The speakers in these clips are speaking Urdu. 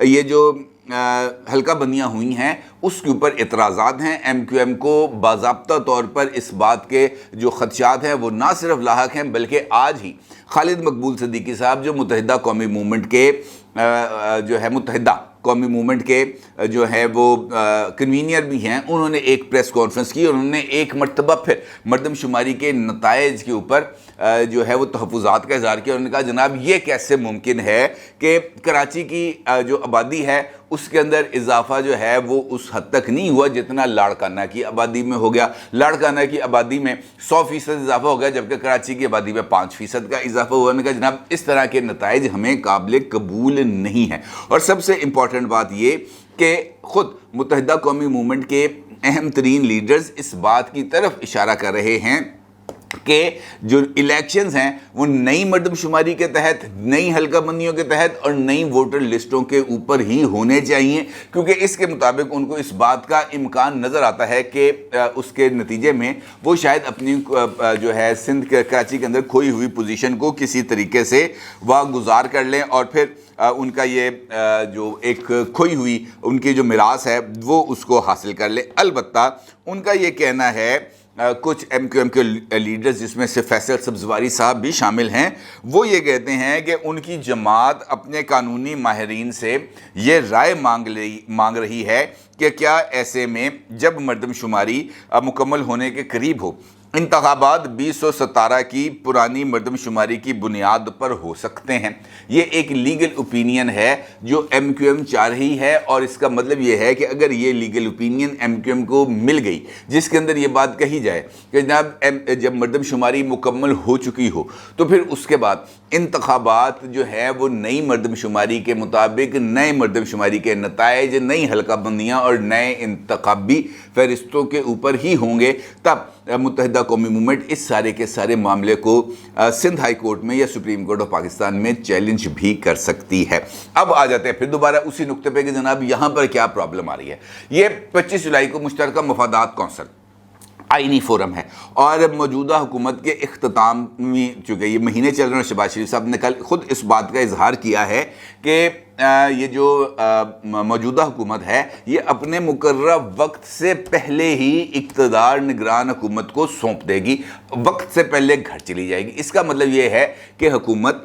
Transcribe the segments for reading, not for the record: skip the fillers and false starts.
یہ جو حلقہ بندیاں ہوئی ہیں اس کے اوپر اعتراضات ہیں۔ ایم کیو ایم کو باضابطہ طور پر اس بات کے جو خدشات ہیں وہ نہ صرف لاحق ہیں بلکہ آج ہی خالد مقبول صدیقی صاحب جو متحدہ قومی موومنٹ کے متحدہ قومی موومنٹ کے جو ہے وہ کنوینئر بھی ہیں، انہوں نے ایک پریس کانفرنس کی اور انہوں نے ایک مرتبہ پھر مردم شماری کے نتائج کے اوپر جو ہے وہ تحفظات کا اظہار کیا۔ انہوں نے کہا جناب یہ کیسے ممکن ہے کہ کراچی کی جو آبادی ہے اس کے اندر اضافہ جو ہے وہ اس حد تک نہیں ہوا جتنا لاڑکانہ کی آبادی میں ہو گیا۔ لاڑکانہ کی آبادی میں 100% اضافہ ہو گیا جبکہ کراچی کی آبادی میں 5% کا اضافہ ہوا۔ انہوں نے کہا جناب اس طرح کے نتائج ہمیں قابل قبول نہیں ہیں۔ اور سب سے امپورٹنٹ بات یہ کہ خود متحدہ قومی موومنٹ کے اہم ترین لیڈرز اس بات کی طرف اشارہ کر رہے ہیں کہ جو الیکشنز ہیں وہ نئی مردم شماری کے تحت، نئی حلقہ بندیوں کے تحت اور نئی ووٹر لسٹوں کے اوپر ہی ہونے چاہیے، کیونکہ اس کے مطابق ان کو اس بات کا امکان نظر آتا ہے کہ اس کے نتیجے میں وہ شاید اپنی جو ہے سندھ کے کراچی کے اندر کھوئی ہوئی پوزیشن کو کسی طریقے سے واگزار کر لیں اور پھر ان کا یہ جو ایک کھوئی ہوئی ان کی جو میراث ہے وہ اس کو حاصل کر لیں۔ البتہ ان کا یہ کہنا ہے کچھ ایم کیو ایم کے لیڈرز جس میں سے فیصل سبزواری صاحب بھی شامل ہیں، وہ یہ کہتے ہیں کہ ان کی جماعت اپنے قانونی ماہرین سے یہ رائے مانگ رہی ہے کہ کیا ایسے میں جب مردم شماری مکمل ہونے کے قریب ہو انتخابات 2017 کی پرانی مردم شماری کی بنیاد پر ہو سکتے ہیں۔ یہ ایک لیگل اوپینین ہے جو ایم کیو ایم چاہ رہی ہے، اور اس کا مطلب یہ ہے کہ اگر یہ legal opinion M Q M کو مل گئی جس کے اندر یہ بات کہی جائے کہ جناب جب مردم شماری مکمل ہو چکی ہو تو پھر اس کے بعد انتخابات جو ہے وہ نئی مردم شماری کے مطابق نئے مردم شماری کے نتائج، نئی حلقہ بندیاں اور نئے انتخابی فہرستوں کے اوپر ہی ہوں گے، تب متحدہ قومی موومنٹ اس سارے کے سارے معاملے کو سندھ ہائی کورٹ میں یا سپریم کورٹ آف پاکستان میں چیلنج بھی کر سکتی ہے۔ اب آ جاتے ہیں پھر دوبارہ اسی نقطے پہ کہ جناب یہاں پر کیا پرابلم آ رہی ہے۔ یہ 25 جولائی کو مشترکہ مفادات کونسل آئینی فورم ہے اور موجودہ حکومت کے اختتامی چونکہ یہ مہینے چل رہے ہیں، شہباز شریف صاحب نے کل خود اس بات کا اظہار کیا ہے کہ یہ جو موجودہ حکومت ہے یہ اپنے مقررہ وقت سے پہلے ہی اقتدار نگران حکومت کو سونپ دے گی، وقت سے پہلے گھر چلی جائے گی۔ اس کا مطلب یہ ہے کہ حکومت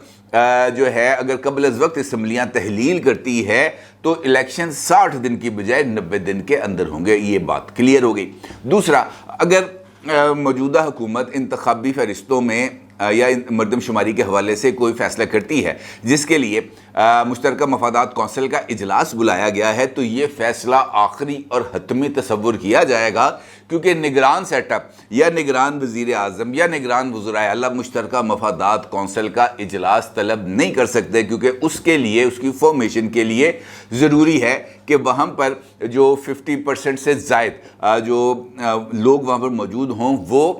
جو ہے اگر قبل از وقت اسمبلیاں تحلیل کرتی ہے تو الیکشن 60 دن کی بجائے 90 دن کے اندر ہوں گے، یہ بات کلیئر ہو گئی۔ دوسرا، اگر موجودہ حکومت انتخابی فہرستوں میں یا مردم شماری کے حوالے سے کوئی فیصلہ کرتی ہے جس کے لیے مشترکہ مفادات کونسل کا اجلاس بلایا گیا ہے، تو یہ فیصلہ آخری اور حتمی تصور کیا جائے گا، کیونکہ نگران سیٹ اپ یا نگران وزیر اعظم یا نگران وزرائے اعلیٰ مشترکہ مفادات کونسل کا اجلاس طلب نہیں کر سکتے، کیونکہ اس کے لیے، اس کی فارمیشن کے لیے ضروری ہے کہ وہاں پر جو 50% سے زائد جو لوگ وہاں پر موجود ہوں وہ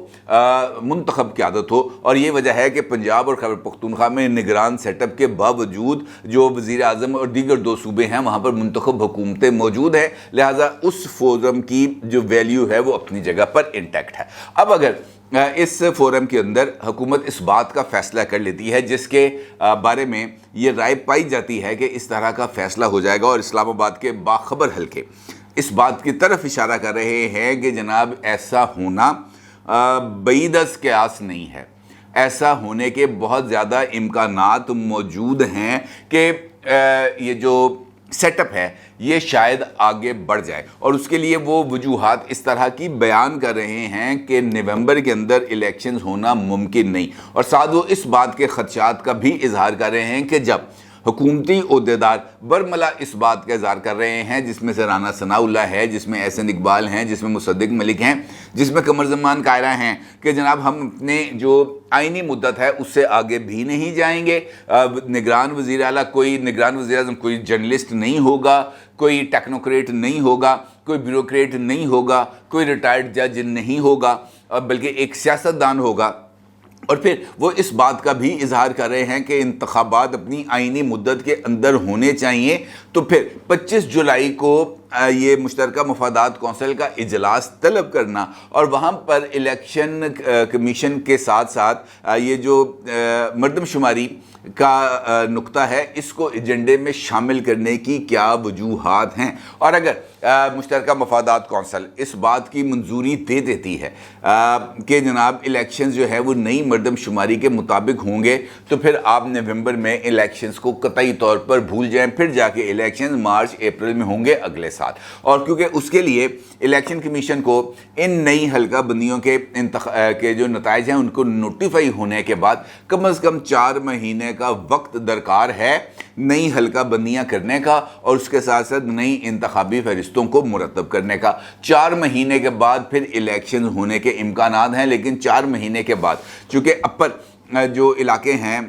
منتخب قیادت ہو، اور یہ وجہ ہے کہ پنجاب اور خیبر پختونخوا میں نگران سیٹ اپ کے باوجود جو وزیر اعظم اور دیگر 2 صوبے ہیں وہاں پر منتخب حکومتیں موجود ہیں، لہٰذا اس فورم کی جو ویلیو ہے وہ اپنی جگہ پر انٹیکٹ ہے۔ اب اگر اس فورم کے اندر حکومت اس بات کا فیصلہ کر لیتی ہے جس کے بارے میں یہ رائے پائی جاتی ہے کہ اس طرح کا فیصلہ ہو جائے گا، اور اسلام آباد کے باخبر حلقے اس بات کی طرف اشارہ کر رہے ہیں کہ جناب ایسا ہونا بعید از قیاس نہیں ہے، ایسا ہونے کے بہت زیادہ امکانات موجود ہیں کہ یہ جو سیٹ اپ ہے یہ شاید آگے بڑھ جائے، اور اس کے لیے وہ وجوہات اس طرح کی بیان کر رہے ہیں کہ نومبر کے اندر الیکشنز ہونا ممکن نہیں، اور ساتھ وہ اس بات کے خدشات کا بھی اظہار کر رہے ہیں کہ جب حکومتی عہدیدار برملا اس بات کا اظہار کر رہے ہیں، جس میں سے رانا ثناء اللہ ہے، جس میں احسن اقبال ہیں، جس میں مصدق ملک ہیں، جس میں قمر زمان قائرہ ہیں کہ جناب ہم اپنے جو آئینی مدت ہے اس سے آگے بھی نہیں جائیں گے، نگران وزیر اعلیٰ کوئی نگران وزیر اعظم کوئی جرنلسٹ نہیں ہوگا، کوئی ٹیکنوکریٹ نہیں ہوگا، کوئی بیوروکریٹ نہیں ہوگا، کوئی ریٹائرڈ جج نہیں ہوگا، بلکہ ایک سیاستدان ہوگا۔ اور پھر وہ اس بات کا بھی اظہار کر رہے ہیں کہ انتخابات اپنی آئینی مدت کے اندر ہونے چاہیے، تو پھر 25 جولائی کو یہ مشترکہ مفادات کونسل کا اجلاس طلب کرنا اور وہاں پر الیکشن کمیشن کے ساتھ ساتھ یہ جو مردم شماری کا نقطہ ہے اس کو ایجنڈے میں شامل کرنے کی کیا وجوہات ہیں، اور اگر مشترکہ مفادات کونسل اس بات کی منظوری دے دیتی ہے کہ جناب الیکشنز جو ہے وہ نئی مردم شماری کے مطابق ہوں گے، تو پھر آپ نومبر میں الیکشنز کو قطعی طور پر بھول جائیں، پھر جا کے الیکشنز مارچ اپریل میں ہوں گے اگلے سال. اور کیونکہ اس کے لیے الیکشن کمیشن کو ان نئی حلقہ بندیوں کے جو نتائج ہیں ان کو نوٹیفائی ہونے کے بعد کم از کم 4 مہینے کا وقت درکار ہے نئی حلقہ بندیاں کرنے کا اور اس کے ساتھ ساتھ نئی انتخابی فہرستوں کو مرتب کرنے کا. 4 مہینے کے بعد پھر الیکشن ہونے کے امکانات ہیں، لیکن 4 مہینے کے بعد چونکہ اپر جو علاقے ہیں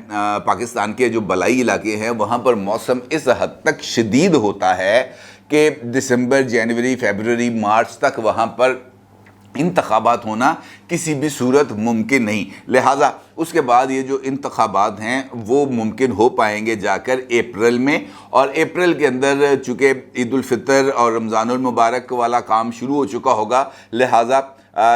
پاکستان کے جو بلائی علاقے ہیں وہاں پر موسم اس حد تک شدید ہوتا ہے کہ دسمبر، جنوری، فیبروری، مارچ تک وہاں پر انتخابات ہونا کسی بھی صورت ممکن نہیں. لہٰذا اس کے بعد یہ جو انتخابات ہیں وہ ممکن ہو پائیں گے جا کر اپریل میں، اور اپریل کے اندر چونکہ عید الفطر اور رمضان المبارک والا کام شروع ہو چکا ہوگا، لہٰذا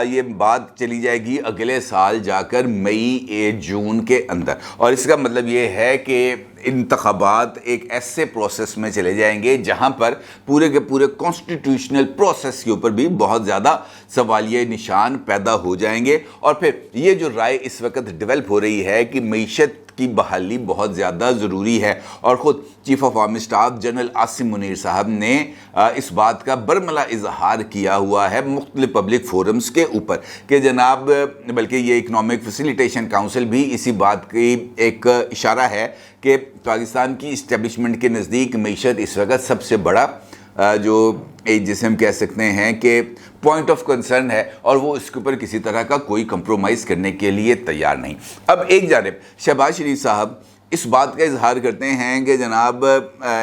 یہ بات چلی جائے گی اگلے سال جا کر مئی جون کے اندر. اور اس کا مطلب یہ ہے کہ انتخابات ایک ایسے پروسیس میں چلے جائیں گے جہاں پر پورے کے پورے کانسٹیٹیوشنل پروسیس کے اوپر بھی بہت زیادہ سوالیہ نشان پیدا ہو جائیں گے. اور پھر یہ جو رائے اس وقت ڈیولپ ہو رہی ہے کہ معیشت کی بحالی بہت زیادہ ضروری ہے، اور خود chief of army staff general Asim Munir صاحب نے اس بات کا برملا اظہار کیا ہوا ہے مختلف پبلک فورمز کے اوپر کہ جناب، بلکہ یہ اکنامک فیسیلیٹیشن کاؤنسل بھی اسی بات کی ایک اشارہ ہے کہ پاکستان کی اسٹیبلشمنٹ کے نزدیک معیشت اس وقت سب سے بڑا جو جسے ہم کہہ سکتے ہیں کہ پوائنٹ آف کنسرن ہے، اور وہ اس کے اوپر کسی طرح کا کوئی کمپرومائز کرنے کے لیے تیار نہیں. اب ایک جانب شہباز شریف صاحب اس بات کا اظہار کرتے ہیں کہ جناب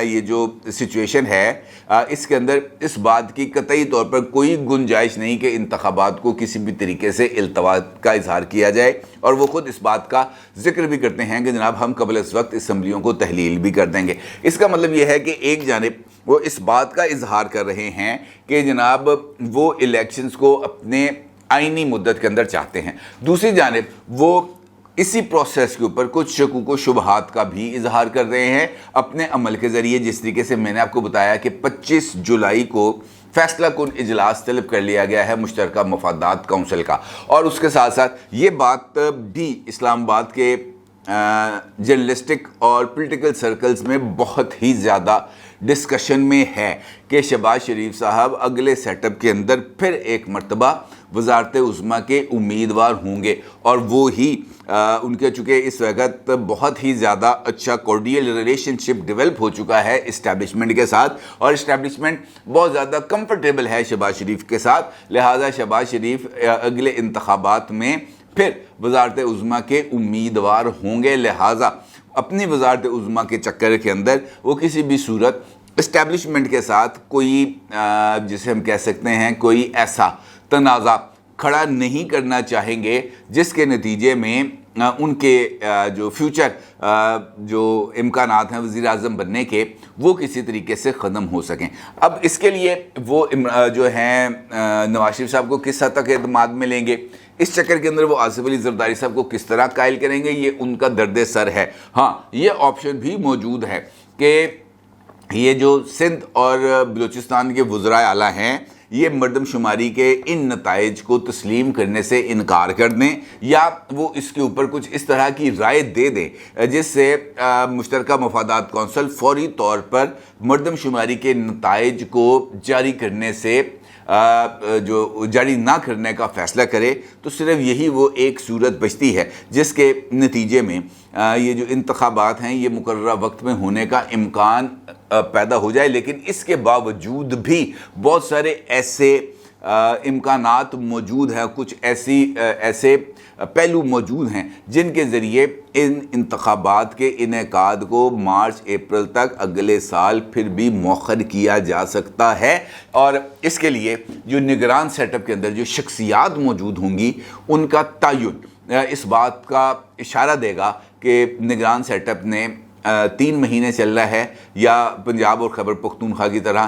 یہ جو سچویشن ہے اس کے اندر اس بات کی قطعی طور پر کوئی گنجائش نہیں کہ انتخابات کو کسی بھی طریقے سے التوا کا اظہار کیا جائے، اور وہ خود اس بات کا ذکر بھی کرتے ہیں کہ جناب ہم قبل اس وقت اسمبلیوں کو تحلیل بھی کر دیں گے. اس کا مطلب یہ ہے کہ ایک جانب وہ اس بات کا اظہار کر رہے ہیں کہ جناب وہ الیکشنز کو اپنے آئینی مدت کے اندر چاہتے ہیں، دوسری جانب وہ اسی پروسیس کے اوپر کچھ شکوک و شبہات کا بھی اظہار کر رہے ہیں اپنے عمل کے ذریعے. جس طریقے سے میں نے آپ کو بتایا کہ 25 جولائی کو فیصلہ کن اجلاس طلب کر لیا گیا ہے مشترکہ مفادات کونسل کا، اور اس کے ساتھ ساتھ یہ بات بھی اسلام آباد کے جرنلسٹک اور پولیٹیکل سرکلز میں بہت ہی زیادہ ڈسکشن میں ہے کہ شہباز شریف صاحب اگلے سیٹ اپ کے اندر پھر ایک مرتبہ وزارت عظمیٰ کے امیدوار ہوں گے، اور وہ ہی ان کے چونکہ اس وقت بہت ہی زیادہ اچھا کورڈیل ریلیشن شپ ڈیولپ ہو چکا ہے اسٹیبلشمنٹ کے ساتھ، اور اسٹیبلشمنٹ بہت زیادہ کمفرٹیبل ہے شہباز شریف کے ساتھ. لہٰذا شہباز شریف اگلے انتخابات میں پھر وزارت عظمیٰ کے امیدوار ہوں گے. لہٰذا اپنی وزارت عظمیٰ کے چکر کے اندر وہ کسی بھی صورت اسٹیبلشمنٹ کے ساتھ کوئی جسے ہم کہہ سکتے ہیں کوئی ایسا تنازع کھڑا نہیں کرنا چاہیں گے جس کے نتیجے میں ان کے جو فیوچر جو امکانات ہیں وزیر اعظم بننے کے وہ کسی طریقے سے ختم ہو سکیں. اب اس کے لیے وہ جو ہیں نواز شریف صاحب کو کس حد تک اعتماد میں لیں گے، اس چکر کے اندر وہ آصف علی زرداری صاحب کو کس طرح قائل کریں گے، یہ ان کا درد سر ہے. ہاں یہ آپشن بھی موجود ہے کہ یہ جو سندھ اور بلوچستان کے وزرائے اعلیٰ ہیں یہ مردم شماری کے ان نتائج کو تسلیم کرنے سے انکار کر دیں، یا وہ اس کے اوپر کچھ اس طرح کی رائے دے دیں جس سے مشترکہ مفادات کونسل فوری طور پر مردم شماری کے نتائج کو جاری کرنے سے جو جاری نہ کرنے کا فیصلہ کرے. تو صرف یہی وہ ایک صورت بچتی ہے جس کے نتیجے میں یہ جو انتخابات ہیں یہ مقررہ وقت میں ہونے کا امکان پیدا ہو جائے. لیکن اس کے باوجود بھی بہت سارے ایسے امکانات موجود ہیں، کچھ ایسے پہلو موجود ہیں جن کے ذریعے ان انتخابات کے انعقاد کو مارچ اپریل تک اگلے سال پھر بھی مؤخر کیا جا سکتا ہے. اور اس کے لیے جو نگران سیٹ اپ کے اندر جو شخصیات موجود ہوں گی ان کا تعین اس بات کا اشارہ دے گا کہ نگران سیٹ اپ نے 3 مہینے چل رہا ہے یا پنجاب اور خیبر پختونخوا کی طرح